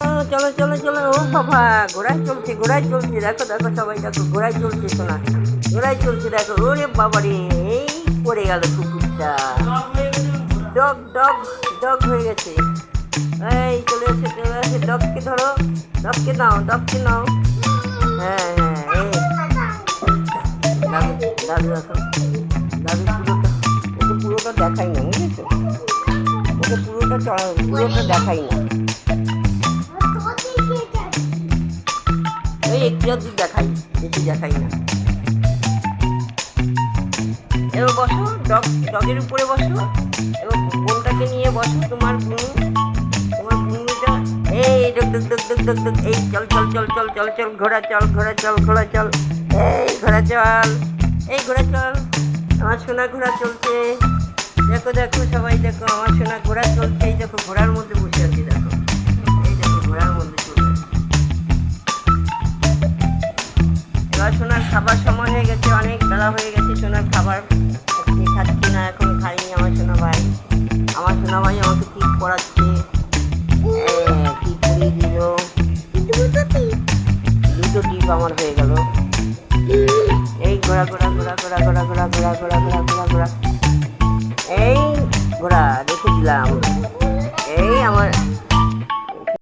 চলো চলো চলো, ও বাবা ঘোড়ায় চলছে, ঘোড়ায় চলছে, দেখো দেখো সবাই দেখো, ঘোড়ায় চলছে সোনা, ঘোড়ায় চলছে দেখো। ওরে বাবা রে, এই পড়ে গেল কুকুরটা, ডগ ডগ ডগ হয়ে গেছে। এই চলে এসে চলে এসে, ডগকে ধরো, ডগকে নাও, ডগকে নাও। হ্যাঁ হ্যাঁ, এই দাদু দাদু এখন, দাদু পুরোটা, ওকে পুরোটা দেখাই না, বুঝেছো, ওকে পুরোটা দেখাই না, ওই একটু অব্দি দেখাই, বেশি দেখাই না। এবার বসো, ডগের উপরে বসো, এবার বোনটাকে নিয়ে বসো, তোমার বুনুটা। এই dog dog dog dog dog dog, এই চল চল চল চল চল চল, ঘোড়া চল, ঘোড়া চল, ঘোড়া চল, এই ঘোড়া চল, এই ঘোড়া চল। আমার সোনা ঘোড়া চলছে, দেখো দেখো সবাই দেখো, আমার সোনা ঘোড়া চলছে। এই দেখো ঘোড়ার মধ্যে বসে আছি, দেখো এই দেখো ঘোড়ার মধ্যে চলে। এবার সোনার খাবার সময় হয়ে গেছে, অনেক বেলা হয়ে গেছে, সোনার খাবার খাচ্ছি না, এখন খাইনি আমার সোনা ভাই। আমার সোনা ভাই আমাকে ঠিক পড়াচ্ছে, ঠিক পড়িয়ে দিল, দুটো টিপ আমার হয়ে গেল। এই ঘোড়া ঘোড়া ঘোড়া ঘোড়া ঘোড়া ঘোড়া ঘোড়া ঘোড়া ঘোড়া ঘোড়া ঘোড়া, এই ঘোড়া রেখে দিলাম। এই আমার